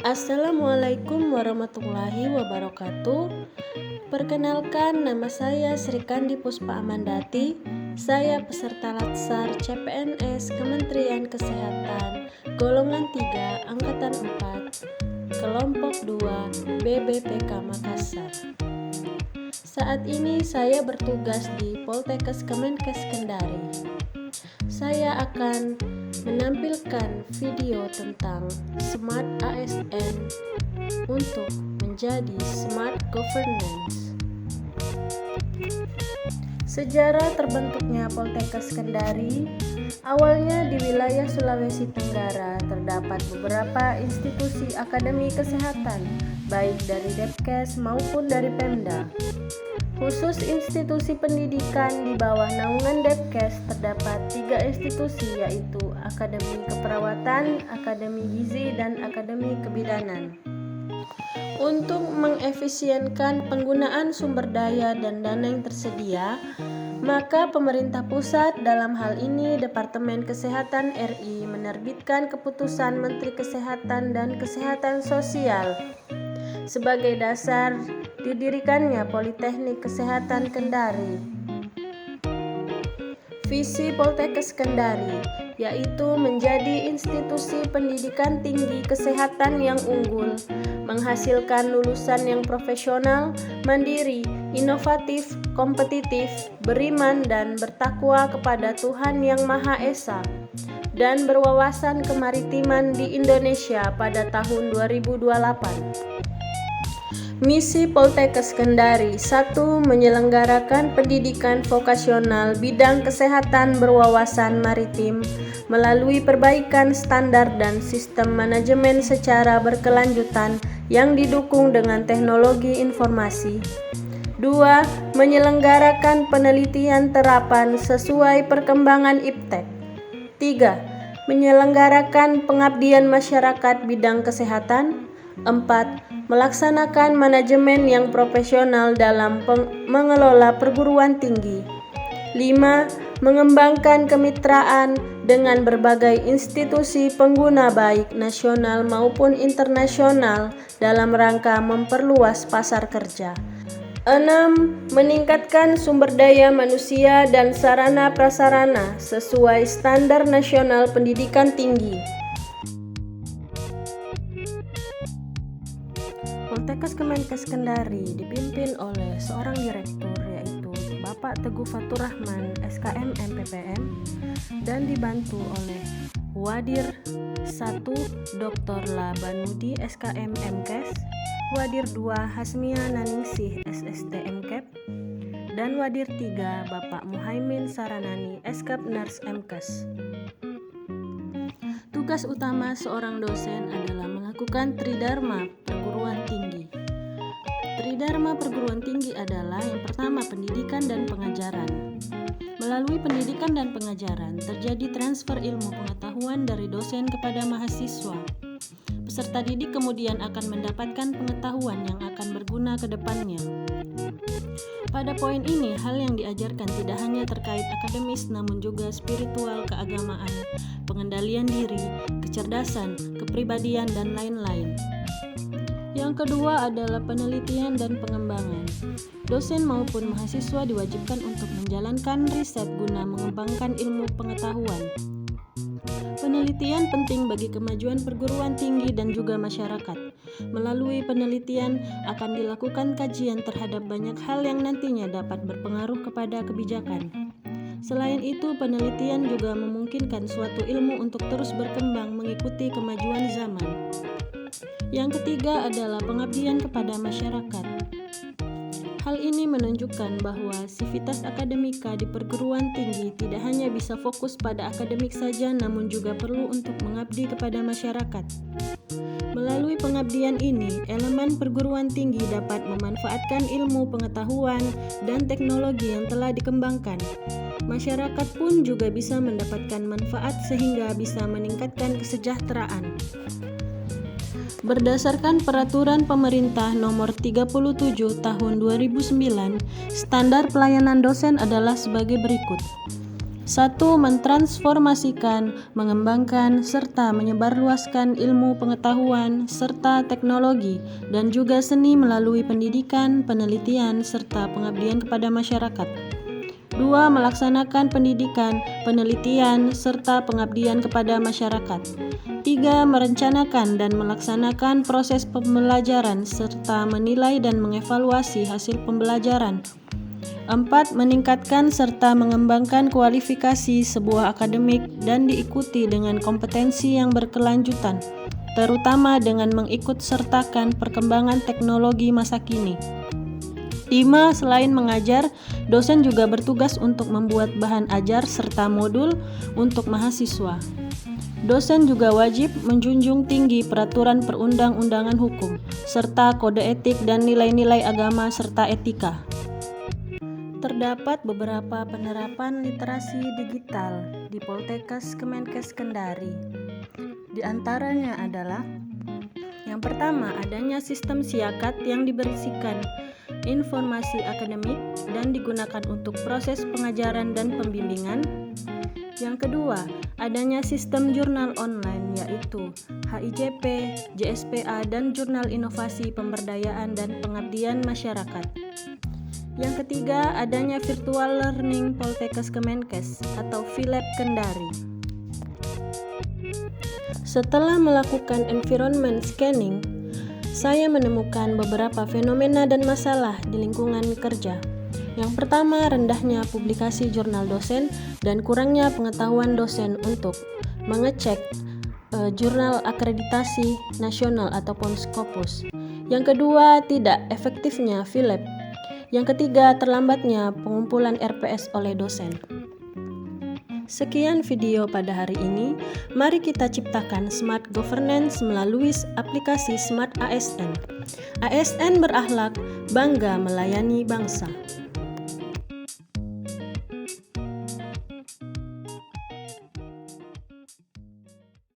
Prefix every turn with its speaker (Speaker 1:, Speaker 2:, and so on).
Speaker 1: Assalamualaikum warahmatullahi wabarakatuh. Perkenalkan, nama saya Sri Kandi Puspa Amandati. Saya peserta Latsar CPNS Kementerian Kesehatan golongan 3 angkatan 4 kelompok 2 BBPK Makassar. Saat ini saya bertugas di Poltekkes Kemenkes Kendari. Saya akan menampilkan video tentang Smart ASN untuk menjadi Smart Governance. Sejarah terbentuknya Poltekkes Kendari. Awalnya di wilayah Sulawesi Tenggara terdapat beberapa institusi akademi kesehatan, baik dari Depkes maupun dari Pemda. Khusus institusi pendidikan di bawah naungan Depkes terdapat 3 institusi, yaitu Akademi Keperawatan, Akademi Gizi, dan Akademi Kebidanan. Untuk mengefisienkan penggunaan sumber daya dan dana yang tersedia, maka pemerintah pusat, dalam hal ini Departemen Kesehatan RI, menerbitkan Keputusan Menteri Kesehatan dan Kesehatan Sosial. Sebagai dasar didirikannya Politeknik Kesehatan Kendari. Visi Poltekkes Kendari yaitu menjadi institusi pendidikan tinggi kesehatan yang unggul, menghasilkan lulusan yang profesional, mandiri, inovatif, kompetitif, beriman dan bertakwa kepada Tuhan Yang Maha Esa, dan berwawasan kemaritiman di Indonesia pada tahun 2028. Misi Poltekkes Kendari 1. Menyelenggarakan pendidikan vokasional bidang kesehatan berwawasan maritim melalui perbaikan standar dan sistem manajemen secara berkelanjutan yang didukung dengan teknologi informasi. 2. Menyelenggarakan penelitian terapan sesuai perkembangan IPTEK. 3. Menyelenggarakan pengabdian masyarakat bidang kesehatan. 4. Melaksanakan manajemen yang profesional dalam mengelola perguruan tinggi. 5. Mengembangkan kemitraan dengan berbagai institusi pengguna baik nasional maupun internasional dalam rangka memperluas pasar kerja. 6. Meningkatkan sumber daya manusia dan sarana prasarana sesuai standar nasional pendidikan tinggi. Poltekkes Kemenkes Kendari dipimpin oleh seorang direktur, yaitu Bapak Teguh Fatur Rahman, SKM MPPM, dan dibantu oleh Wadir 1 Dr. Labanudi, SKM MKes, Wadir 2 Hasmia Naningsih, SST MKep, dan Wadir 3 Bapak Muhaimin Saranani, SKep Nurs MKes. Tugas utama seorang dosen adalah melakukan tridharma perguruan tinggi. Tridharma perguruan tinggi adalah yang pertama pendidikan dan pengajaran. Melalui pendidikan dan pengajaran terjadi transfer ilmu pengetahuan dari dosen kepada mahasiswa. Peserta didik kemudian akan mendapatkan pengetahuan yang akan berguna ke depannya. Pada poin ini, hal yang diajarkan tidak hanya terkait akademis namun juga spiritual, keagamaan, pengendalian diri, kecerdasan, kepribadian, dan lain-lain. Yang kedua adalah penelitian dan pengembangan. Dosen maupun mahasiswa diwajibkan untuk menjalankan riset guna mengembangkan ilmu pengetahuan. Penelitian penting bagi kemajuan perguruan tinggi dan juga masyarakat. Melalui penelitian akan dilakukan kajian terhadap banyak hal yang nantinya dapat berpengaruh kepada kebijakan. Selain itu, penelitian juga memungkinkan suatu ilmu untuk terus berkembang mengikuti kemajuan zaman. Yang ketiga adalah pengabdian kepada masyarakat. Hal ini menunjukkan bahwa sivitas akademika di perguruan tinggi tidak hanya bisa fokus pada akademik saja, namun juga perlu untuk mengabdi kepada masyarakat. Melalui pengabdian ini, elemen perguruan tinggi dapat memanfaatkan ilmu pengetahuan dan teknologi yang telah dikembangkan. Masyarakat pun juga bisa mendapatkan manfaat sehingga bisa meningkatkan kesejahteraan. Berdasarkan Peraturan Pemerintah Nomor 37 Tahun 2009, standar pelayanan dosen adalah sebagai berikut. 1. Mentransformasikan, mengembangkan, serta menyebarluaskan ilmu pengetahuan serta teknologi dan juga seni melalui pendidikan, penelitian, serta pengabdian kepada masyarakat. 2. Melaksanakan pendidikan, penelitian, serta pengabdian kepada masyarakat. 3. Merencanakan dan melaksanakan proses pembelajaran serta menilai dan mengevaluasi hasil pembelajaran. 4. Meningkatkan serta mengembangkan kualifikasi sebuah akademik dan diikuti dengan kompetensi yang berkelanjutan, terutama dengan mengikut-sertakan perkembangan teknologi masa kini. 5. Selain mengajar, dosen juga bertugas untuk membuat bahan ajar serta modul untuk mahasiswa. Dosen juga wajib menjunjung tinggi peraturan perundang-undangan hukum, serta kode etik dan nilai-nilai agama serta etika. Terdapat beberapa penerapan literasi digital di Poltekkes Kemenkes Kendari. Di antaranya adalah: yang pertama, adanya sistem siakat yang diberisikan informasi akademik dan digunakan untuk proses pengajaran dan pembimbingan. Yang kedua, adanya sistem jurnal online yaitu HIJP, JSPA, dan Jurnal Inovasi Pemberdayaan dan Pengabdian Masyarakat. Yang ketiga, adanya virtual learning Poltekkes Kemenkes atau VLab Kendari. Setelah melakukan environment scanning, saya menemukan beberapa fenomena dan masalah di lingkungan kerja. Yang pertama, rendahnya publikasi jurnal dosen dan kurangnya pengetahuan dosen untuk mengecek jurnal akreditasi nasional ataupun Scopus. Yang kedua, tidak efektifnya VLab. Yang ketiga, terlambatnya pengumpulan RPS oleh dosen. Sekian video pada hari ini. Mari kita ciptakan smart governance melalui aplikasi Smart ASN. ASN berakhlak, bangga melayani bangsa.